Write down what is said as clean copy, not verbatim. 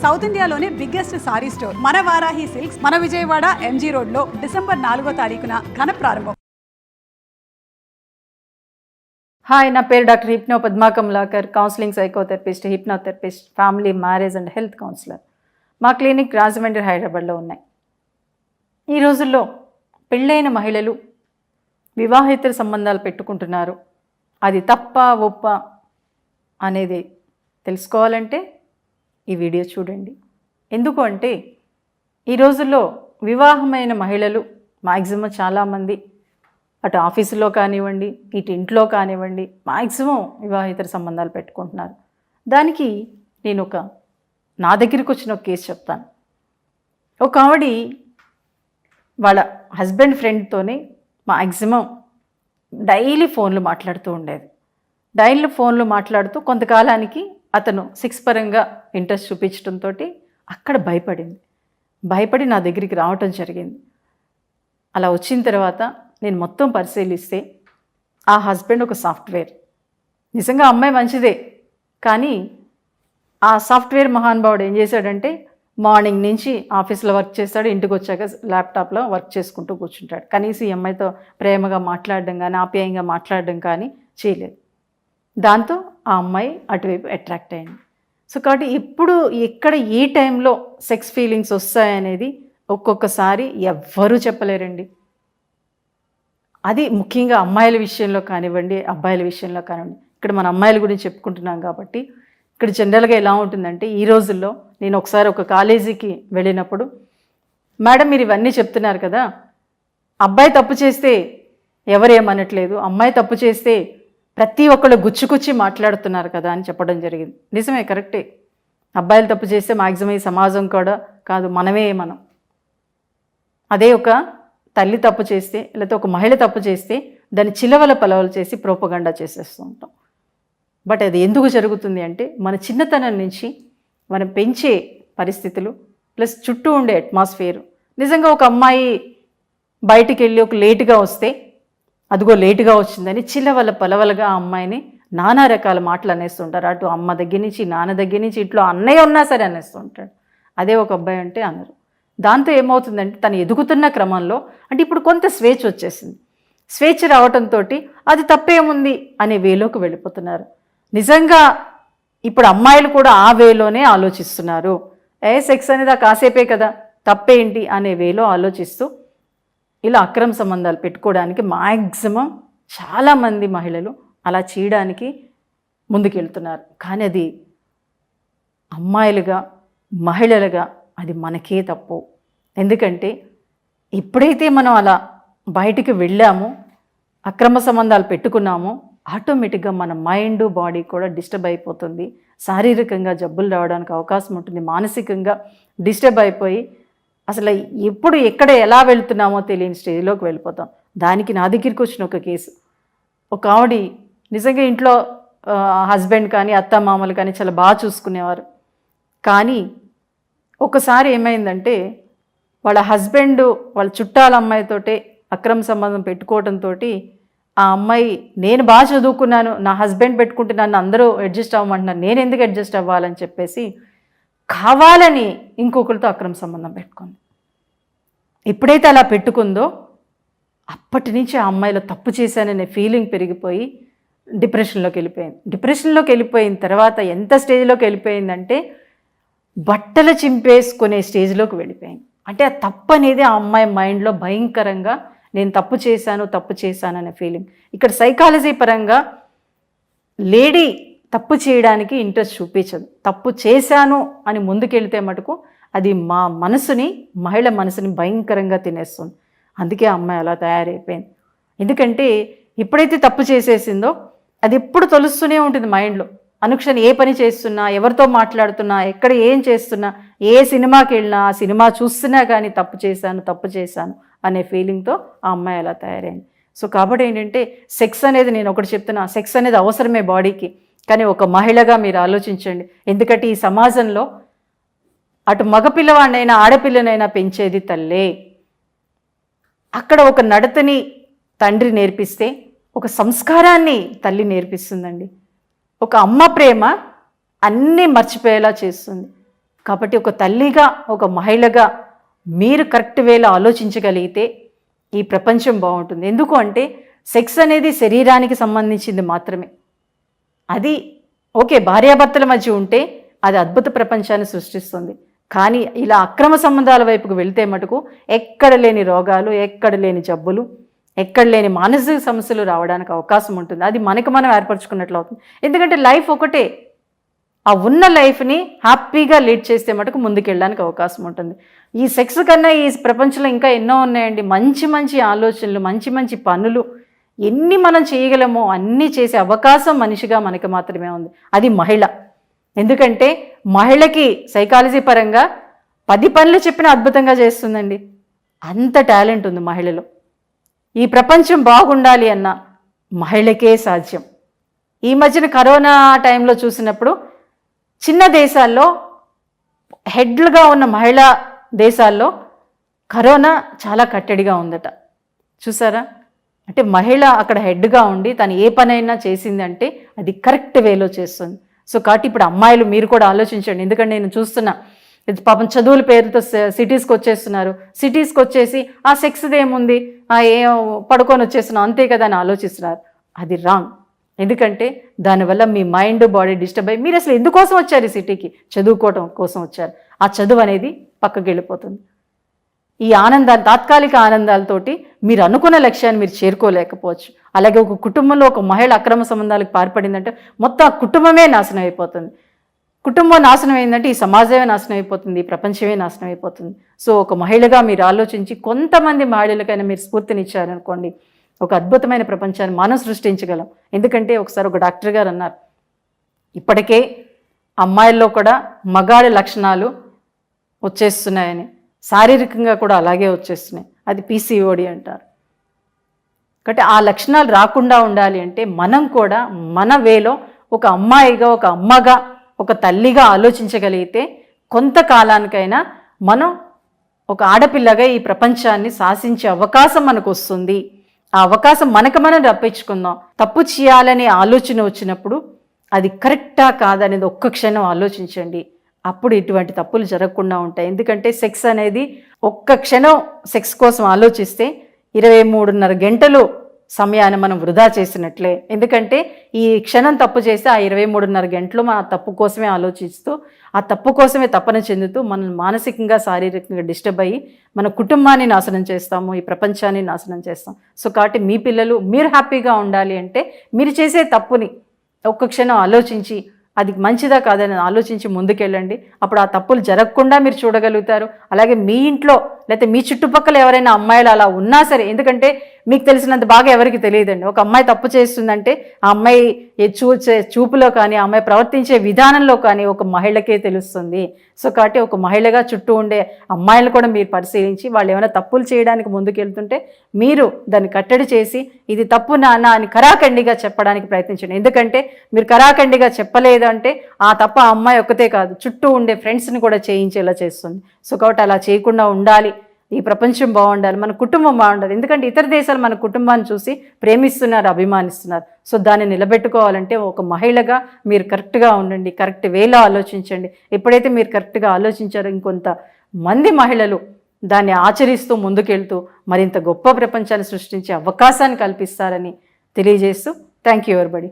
South ఇండియాలోనే biggest sorry store మన Varahi silks మన విజయవాడ ఎంజీ రోడ్ లో డిసెంబర్ 4వ తారీఖున ఘన ప్రారంభం. హాయ్, నా పేరు doctor hypno Padma Kamalakar, counselling psychotherapist, hypnotherapist, family marriage and health councillor. మా క్లినిక్ రాజమండ్రి, హైదరాబాద్లో ఉన్నాయి. ఈ రోజుల్లో పెళ్ళైన మహిళలు వివాహేతర సంబంధాలు పెట్టుకుంటున్నారు. అది తప్ప ఒప్ప అనేది తెలుసుకోవాలంటే ఈ వీడియో చూడండి. ఎందుకు అంటే ఈ రోజుల్లో వివాహమైన మహిళలు మ్యాక్సిమం చాలామంది అటు ఆఫీసులో కానివ్వండి, ఇటు ఇంట్లో కానివ్వండి, మ్యాక్సిమం వివాహేతర సంబంధాలు పెట్టుకుంటున్నారు. దానికి నేను నా దగ్గరికి వచ్చిన ఒక కేసు చెప్తాను. ఒక ఆవిడ వాళ్ళ హస్బెండ్ ఫ్రెండ్తోనే మ్యాక్సిమం డైలీ ఫోన్లు మాట్లాడుతూ ఉండేది. డైలీ ఫోన్లు మాట్లాడుతూ కొంతకాలానికి అతను సెక్స్ పరంగా ఇంట్రెస్ట్ చూపించడంతో అక్కడ భయపడి నా దగ్గరికి రావటం జరిగింది. అలా వచ్చిన తర్వాత నేను మొత్తం పరిశీలిస్తే ఆ హస్బెండ్ ఒక సాఫ్ట్వేర్. నిజంగా అమ్మాయి మంచిదే, కానీ ఆ సాఫ్ట్వేర్ మహానుభావుడు ఏం చేశాడంటే మార్నింగ్ నుంచి ఆఫీస్లో వర్క్ చేస్తాడు, ఇంటికి వచ్చాక ల్యాప్టాప్లో వర్క్ చేసుకుంటూ కూర్చుంటాడు. కనీసం ఈ అమ్మాయితో ప్రేమగా మాట్లాడడం కానీ ఆప్యాయంగా మాట్లాడడం కానీ చేయలేదు. దాంతో ఆ అమ్మాయి అటువైపు అట్రాక్ట్ అయింది. సో కాబట్టి ఇప్పుడు ఎక్కడ ఏ టైంలో సెక్స్ ఫీలింగ్స్ వస్తాయనేది ఒక్కొక్కసారి ఎవ్వరూ చెప్పలేరండి. అది ముఖ్యంగా అమ్మాయిల విషయంలో కానివ్వండి, అబ్బాయిల విషయంలో కానివ్వండి. ఇక్కడ మన అమ్మాయిల గురించి చెప్పుకుంటున్నాం కాబట్టి ఇక్కడ జనరల్గా ఎలా ఉంటుందంటే, ఈ రోజుల్లో నేను ఒకసారి ఒక కాలేజీకి వెళ్ళినప్పుడు, మేడం మీరు ఇవన్నీ చెప్తున్నారు కదా, అబ్బాయి తప్పు చేస్తే ఎవరేమనట్లేదు, అమ్మాయి తప్పు చేస్తే ప్రతి ఒక్కళ్ళు గుచ్చి మాట్లాడుతున్నారు కదా అని చెప్పడం జరిగింది. నిజమే, కరెక్టే. అబ్బాయిలు తప్పు చేస్తే మ్యాక్సిమం ఈ సమాజం కూడా కాదు, మనం అదే ఒక తల్లి తప్పు చేస్తే లేకపోతే ఒక మహిళ తప్పు చేస్తే దాన్ని చిలవల పలవలు చేసి ప్రోపగండా చేసేస్తూ ఉంటాం. బట్ అది ఎందుకు జరుగుతుంది అంటే మన చిన్నతనం నుంచి మనం పెంచే పరిస్థితులు ప్లస్ చుట్టూ ఉండే అట్మాస్ఫియర్. నిజంగా ఒక అమ్మాయి బయటికి వెళ్ళి ఒక లేటుగా వస్తే అదిగో లేటుగా వచ్చిందని చిల్లవల పలవలుగా ఆ అమ్మాయిని నానా రకాల మాటలు అనేస్తుంటారు. అటు అమ్మ దగ్గర నుంచి, నాన్న దగ్గర నుంచి, ఇంట్లో అన్నయ్య ఉన్నా సరే అనేస్తుంటాడు. అదే ఒక అబ్బాయి అంటే అనరు. దాంతో ఏమవుతుందంటే తను ఎదుగుతున్న క్రమంలో అంటే ఇప్పుడు కొంత స్వేచ్ఛ వచ్చేసింది. స్వేచ్ఛ రావటంతో అది తప్పేముంది అనే వేలోకి వెళ్ళిపోతున్నారు. నిజంగా ఇప్పుడు అమ్మాయిలు కూడా ఆ వేలోనే ఆలోచిస్తున్నారు. సెక్స్ అనేది కాసేపే కదా, తప్పేంటి అనే వేలో ఆలోచిస్తూ ఇలా అక్రమ సంబంధాలు పెట్టుకోవడానికి మ్యాక్సిమం చాలామంది మహిళలు అలా చేయడానికి ముందుకెళ్తున్నారు. కానీ అది అమ్మాయిలుగా, మహిళలుగా అది మనకే తప్పు. ఎందుకంటే ఎప్పుడైతే మనం అలా బయటికి వెళ్ళామో, అక్రమ సంబంధాలు పెట్టుకున్నామో, ఆటోమేటిక్గా మన మైండ్, బాడీ కూడా డిస్టర్బ్ అయిపోతుంది. శారీరకంగా జబ్బులు రావడానికి అవకాశం ఉంటుంది. మానసికంగా డిస్టర్బ్ అయిపోయి అసలు ఎప్పుడు ఎక్కడ ఎలా వెళ్తున్నామో తెలియని స్టేజ్లోకి వెళ్ళిపోతాం. దానికి నా దగ్గరికి వచ్చిన ఒక కేసు. ఒక ఆవిడ నిజంగా ఇంట్లో హస్బెండ్ కానీ అత్త మామలు కానీ చాలా బాగా చూసుకునేవారు. కానీ ఒకసారి ఏమైందంటే వాళ్ళ హస్బెండ్ వాళ్ళ చుట్టాల అమ్మాయితోటే అక్రమ సంబంధం పెట్టుకోవడంతో ఆ అమ్మాయి, నేను బాగా చదువుకున్నాను, నా హస్బెండ్ పెట్టుకుంటే నన్ను అందరూ అడ్జస్ట్ అవ్వమంటున్నారు, నేను ఎందుకు అడ్జస్ట్ అవ్వాలని చెప్పేసి కావాలని ఇంకొకరితో అక్రమ సంబంధం పెట్టుకుంది. ఎప్పుడైతే అలా పెట్టుకుందో అప్పటి నుంచి ఆ అమ్మాయిలో తప్పు చేశాననే ఫీలింగ్ పెరిగిపోయి డిప్రెషన్లోకి వెళ్ళిపోయిన తర్వాత ఎంత స్టేజ్లోకి వెళ్ళిపోయిందంటే బట్టలు చింపేసుకునే స్టేజ్లోకి వెళ్ళిపోయింది. అంటే ఆ తప్పు అనేది ఆ అమ్మాయి మైండ్లో భయంకరంగా నేను తప్పు చేశాను అనే ఫీలింగ్. ఇక్కడ సైకాలజీ పరంగా లేడీ తప్పు చేయడానికి ఇంట్రెస్ట్ చూపించదు. తప్పు చేశాను అని ముందుకెళ్తే మటుకు అది మహిళ మనసుని భయంకరంగా తినేస్తుంది. అందుకే ఆ అమ్మాయి అలా తయారైపోయింది. ఎందుకంటే ఎప్పుడైతే తప్పు చేసేసిందో అది ఎప్పుడు తొలుస్తూనే ఉంటుంది మైండ్లో. అనుక్షణం ఏ పని చేస్తున్నా, ఎవరితో మాట్లాడుతున్నా, ఎక్కడ ఏం చేస్తున్నా, ఏ సినిమాకి వెళ్ళినా, ఆ సినిమా చూస్తున్నా కానీ తప్పు చేశాను అనే ఫీలింగ్తో ఆ అమ్మాయి అలా తయారైంది. సో కాబట్టి ఏంటంటే సెక్స్ అనేది, నేను ఒకటి చెప్తున్నా, సెక్స్ అనేది అవసరమే బాడీకి. కానీ ఒక మహిళగా మీరు ఆలోచించండి. ఎందుకంటే ఈ సమాజంలో అటు మగపిల్లవాడినైనా ఆడపిల్లనైనా పెంచేది తల్లే. అక్కడ ఒక నడతని తండ్రి నేర్పిస్తే ఒక సంస్కారాన్ని తల్లి నేర్పిస్తుందండి. ఒక అమ్మ ప్రేమ అన్నీ మర్చిపోయేలా చేస్తుంది. కాబట్టి ఒక తల్లిగా ఒక మహిళగా మీరు కరెక్ట్ వేలో ఆలోచించగలిగితే ఈ ప్రపంచం బాగుంటుంది. ఎందుకు అంటే సెక్స్ అనేది శరీరానికి సంబంధించింది మాత్రమే. అది ఓకే, భార్యాభర్తల మధ్య ఉంటే అది అద్భుత ప్రపంచాన్ని సృష్టిస్తుంది. కానీ ఇలా అక్రమ సంబంధాల వైపుకు వెళ్తే మటుకు ఎక్కడ లేని రోగాలు, ఎక్కడ లేని జబ్బులు, ఎక్కడ లేని మానసిక సమస్యలు రావడానికి అవకాశం ఉంటుంది. అది మనకు మనం ఏర్పరచుకున్నట్లు అవుతుంది. ఎందుకంటే లైఫ్ ఒకటే, ఆ ఉన్న లైఫ్ని హ్యాపీగా లీడ్ చేస్తే మటుకు ముందుకెళ్ళడానికి అవకాశం ఉంటుంది. ఈ సెక్స్ కన్నా ఈ ప్రపంచంలో ఇంకా ఎన్నో ఉన్నాయండి. మంచి మంచి ఆలోచనలు, మంచి మంచి పనులు ఎన్ని మనం చేయగలమో అన్నీ చేసే అవకాశం మనిషిగా మనకి మాత్రమే ఉంది. అది మహిళ. ఎందుకంటే మహిళకి సైకాలజీ పరంగా 10 పనులు చెప్పినా అద్భుతంగా చేస్తుందండి. అంత టాలెంట్ ఉంది మహిళలో. ఈ ప్రపంచం బాగుండాలి అన్న మహిళకే సాధ్యం. ఈ మధ్యన కరోనా టైంలో చూసినప్పుడు చిన్న దేశాల్లో హెడ్లుగా ఉన్న మహిళా దేశాల్లో కరోనా చాలా కట్టడిగా ఉందట. చూసారా? అంటే మహిళ అక్కడ హెడ్గా ఉండి తను ఏ పనైనా చేసింది అంటే అది కరెక్ట్ వేలో చేస్తుంది. సో కాబట్టి ఇప్పుడు అమ్మాయిలు మీరు కూడా ఆలోచించండి. ఎందుకంటే నేను చూస్తున్నా పాపం చదువుల పేరుతో సిటీస్కి వచ్చేస్తున్నారు. సిటీస్కి వచ్చేసి ఆ సెక్స్ది ఏముంది, ఏ పడుకొని వచ్చేస్తున్నాం అంతే కదా అని ఆలోచిస్తున్నారు. అది రాంగ్. ఎందుకంటే దానివల్ల మీ మైండ్ బాడీ డిస్టర్బ్ అయ్యి మీరు అసలు ఎందుకోసం వచ్చారు ఈ సిటీకి? చదువుకోవటం కోసం వచ్చారు. ఆ చదువు అనేది పక్కకి వెళ్ళిపోతుంది. ఈ ఆనందాలు, తాత్కాలిక ఆనందాలతోటి మీరు అనుకున్న లక్ష్యాన్ని మీరు చేరుకోలేకపోవచ్చు. అలాగే ఒక కుటుంబంలో ఒక మహిళ అక్రమ సంబంధాలకు పాల్పడిందంటే మొత్తం ఆ కుటుంబమే నాశనం అయిపోతుంది. కుటుంబం నాశనం అయిందంటే ఈ సమాజమే నాశనం అయిపోతుంది, ఈ ప్రపంచమే నాశనం అయిపోతుంది. సో ఒక మహిళగా మీరు ఆలోచించి కొంతమంది మహిళలకైనా మీరు స్ఫూర్తినిచ్చారనుకోండి, ఒక అద్భుతమైన ప్రపంచాన్ని మనం సృష్టించగలం. ఎందుకంటే ఒకసారి ఒక డాక్టర్ గారు అన్నారు, ఇప్పటికే అమ్మాయిల్లో కూడా మగాడి లక్షణాలు వచ్చేస్తున్నాయని, శారీరకంగా కూడా అలాగే వచ్చేస్తున్నాయి. అది PCOD అంటారు. కాబట్టి ఆ లక్షణాలు రాకుండా ఉండాలి అంటే మనం కూడా మన వేలో ఒక అమ్మాయిగా, ఒక అమ్మగా, ఒక తల్లిగా ఆలోచించగలిగితే కొంతకాలానికైనా మనం ఒక ఆడపిల్లగా ఈ ప్రపంచాన్ని శాసించే అవకాశం మనకు వస్తుంది. ఆ అవకాశం మనకు మనం రప్పించుకుందాం. తప్పు చేయాలనే ఆలోచన వచ్చినప్పుడు అది కరెక్టా కాదనేది ఒక్క క్షణం ఆలోచించండి. అప్పుడు ఇటువంటి తప్పులు జరగకుండా ఉంటాయి. ఎందుకంటే సెక్స్ అనేది ఒక్క క్షణం సెక్స్ కోసం ఆలోచిస్తే 23.5 గంటలు సమయాన్ని మనం వృధా చేసినట్లే. ఎందుకంటే ఈ క్షణం తప్పు చేస్తే ఆ 23.5 గంటలు మన తప్పు కోసమే ఆలోచిస్తూ, ఆ తప్పు కోసమే తపన చెందుతూ మనం మానసికంగా, శారీరకంగా డిస్టర్బ్ అయ్యి మన కుటుంబాన్ని నాశనం చేస్తాము, ఈ ప్రపంచాన్ని నాశనం చేస్తాం. సో కాబట్టి మీ పిల్లలు మీరు హ్యాపీగా ఉండాలి అంటే మీరు చేసే తప్పుని ఒక్క క్షణం ఆలోచించి అది మంచిదా కాదని ఆలోచించి ముందుకెళ్ళండి. అప్పుడు ఆ తప్పులు జరగకుండా మీరు చూడగలుగుతారు. అలాగే మీ ఇంట్లో లేకపోతే మీ చుట్టుపక్కల ఎవరైనా అమ్మాయిలు అలా ఉన్నా సరే, ఎందుకంటే మీకు తెలిసినంత బాగా ఎవరికి తెలియదండి. ఒక అమ్మాయి తప్పు చేస్తుందంటే ఆ అమ్మాయి చూపులో కానీ, ఆ అమ్మాయి ప్రవర్తించే విధానంలో కానీ ఒక మహిళకే తెలుస్తుంది. సో కాబట్టి ఒక మహిళగా చుట్టూ ఉండే అమ్మాయిలు కూడా మీరు పరిశీలించి వాళ్ళు ఏమైనా తప్పులు చేయడానికి ముందుకెళ్తుంటే మీరు దాన్ని కట్టడి చేసి ఇది తప్పు నాన్న అని కరాఖండిగా చెప్పడానికి ప్రయత్నించండి. ఎందుకంటే మీరు కరాఖండిగా చెప్పలేదు అంటే ఆ తప్ప ఆ అమ్మాయి ఒక్కతే కాదు, చుట్టూ ఉండే ఫ్రెండ్స్ని కూడా చేయించేలా చేస్తుంది. సో కాబట్టి అలా చేయకుండా ఉండాలి. ఈ ప్రపంచం బాగుండాలి, మన కుటుంబం బాగుండాలి. ఎందుకంటే ఇతర దేశాలు మన కుటుంబాన్ని చూసి ప్రేమిస్తున్నారు, అభిమానిస్తున్నారు. సో దాన్ని నిలబెట్టుకోవాలంటే ఒక మహిళగా మీరు కరెక్ట్గా ఉండండి, కరెక్ట్ వేలో ఆలోచించండి. ఎప్పుడైతే మీరు కరెక్ట్గా ఆలోచించారో ఇంకొంత మంది మహిళలు దాన్ని ఆచరిస్తూ ముందుకెళ్తూ మరింత గొప్ప ప్రపంచాన్ని సృష్టించే అవకాశాన్ని కల్పిస్తారని తెలియజేస్తూ థ్యాంక్ యూ ఎవరిబడి.